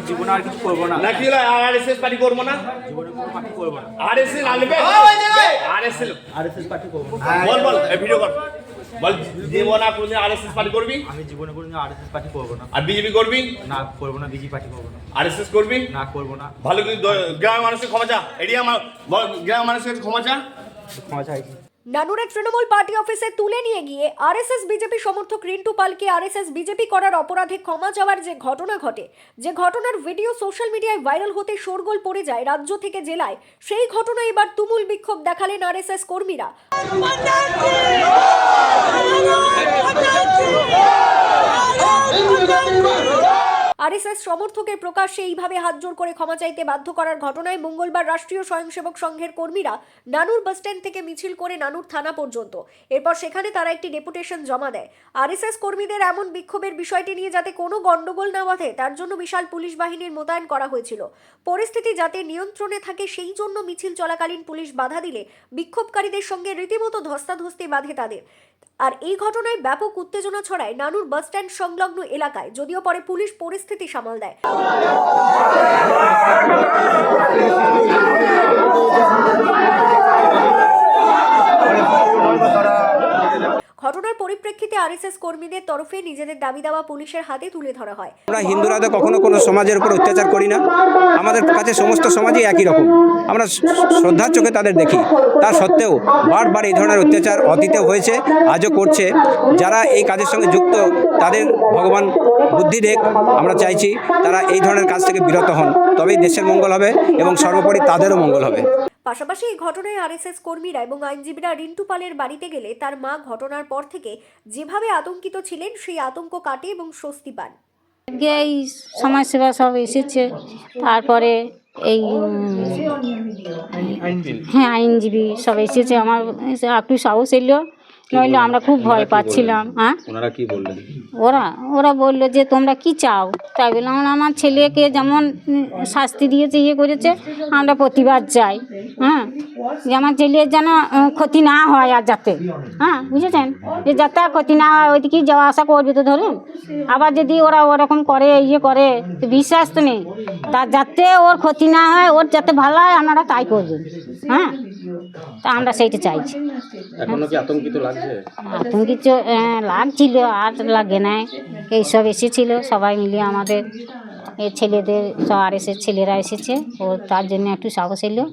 জীবনে আর কিছু করবো না। নাকি আরএসএস পার্টি করবো না? জীবনে কোনো পার্টি করবো না। আরএসএস আনবে? আরএসএস পার্টি করবো না। বল বল, এই ভিডিও কর। বল, জীবনে আর কোনদিন আরএসএস পার্টি করবি? আমি জীবনে কোনোদিন আরএসএস পার্টি করবো না। আর বিজেপি করবি? না করবো না। বিজেপি পার্টি করবো না। আরএসএস করবি? না করবো না। ভালো করে গ্রামের মানুষের ক্ষমা চা, এরিয়া গ্রামের মানুষের কাছে ক্ষমা চা। ক্ষমা চাইছি। নানুরের তৃণমূল পার্টি অফিসে তুলে নিয়ে গিয়ে আরএসএস বিজেপি সমর্থক রিন্টু পালকে আরএসএস বিজেপি করার অপরাধে ক্ষমা চাওয়ার যে ঘটনা ঘটে, যে ঘটনার ভিডিও সোশ্যাল মিডিয়ায় ভাইরাল হতে শোরগোল পড়ে যায় রাজ্য থেকে জেলায়, সেই ঘটনায় এবার তুমুল বিক্ষোভ দেখালেন আরএসএস কর্মীরা। আরএসএস সমর্থকের প্রকাশ্যে এইভাবে হাতজোড় করে ক্ষমা চাইতে বাধ্য করার ঘটনায় মঙ্গলবার রাষ্ট্রীয় স্বয়ংসেবক সংঘের কর্মীরা নানুর বাসস্ট্যান্ড থেকে মিছিল করে নানুর থানা পর্যন্ত, এরপর সেখানে তারা একটি ডেপুটেশন জমা দেয়। আরএসএস কর্মীদের এমন বিক্ষোভের বিষয়টি নিয়ে যাতে কোনো গন্ডগোল না বাধে তার জন্য বিশাল পুলিশ বাহিনীর মোতায়েন করা হয়েছিল। পরিস্থিতি যাতে নিয়ন্ত্রণে থাকে সেই জন্য মিছিল চলাকালীন পুলিশ বাধা দিলে বিক্ষোভকারীদের সঙ্গে রীতিমতো ধস্তাধস্তি বাধে তাদের। আর এই ঘটনায় ব্যাপক উত্তেজনা ছড়ায় নানুর বাসস্ট্যান্ড সংলগ্ন এলাকায়, যদিও পরে পুলিশ পরিস্থিতি সামাল দেয়। ঘটনার পরিপ্রেক্ষিতে আরএসএস কর্মীদের তরফে নিজেদের দাবি দাওয়া পুলিশের হাতে তুলে ধরা হয়। আমরা হিন্দুরা তো কখনো কোনো সমাজের উপর অত্যাচার করি না, আমাদের কাছে সমস্ত সমাজই একই রকম, আমরা শ্রদ্ধার চোখে তাদের দেখি। তা সত্ত্বেও বারবার এই ধরনের অত্যাচার অতীতেও হয়েছে, আজও করছে। যারা এই কাজের সঙ্গে যুক্ত তাদের ভগবান বুদ্ধি দেখ, আমরা চাইছি তারা এই ধরনের কাজ থেকে বিরত হন, তবেই দেশের মঙ্গল হবে এবং সর্বোপরি তাদেরও মঙ্গল হবে। পাশাপাশি এই ঘটনায় আরএসএস কর্মীরা এবং আইনজীবীরা রিন্টু পালের বাড়িতে গেলে তার মা ঘটনার পর থেকে যেভাবে আতঙ্কিত ছিলেন সেই আতঙ্ক কাটে এবং স্বস্তি পান। এই সমাজসেবা সব এসেছে, তারপরে এই হ্যাঁ আইনজীবী সব এসেছে, আমার একটু সাহস এলো, নইলে আমরা খুব ভয় পাচ্ছিলাম। হ্যাঁ, ওনারা কি বললেন? ওরা বললো যে তোমরা কি চাও? তাই বললাম আমার ছেলেকে যেমন শাস্তি দিয়েছে, ইয়ে করেছে, আমরা প্রতিবাদ চাই। হ্যাঁ, যে আমার ছেলের যেন ক্ষতি না হয়, আর যাতে হ্যাঁ বুঝেছেন, যে যাতে ক্ষতি না হয় ওইদিকেই যাওয়া আসা করবে। তো ধরুন আবার যদি ওরা ওরকম করে ইয়ে করে তো বিশ্বাস তো নেই, তার যাতে ওর ক্ষতি না হয়, ওর যাতে ভালো হয় আপনারা তাই করবেন। হ্যাঁ, তা আমরা সেইটা চাইছি। এখনো কি আতঙ্কিত লাগছে? আতঙ্কিত লাগছিল, আর লাগে না। এইসব এসেছিল সবাই মিলে, আমাদের এই ছেলেদের সব আরএসএস ছেলেরা এসেছে, ও তার জন্য একটু সাহস এলো।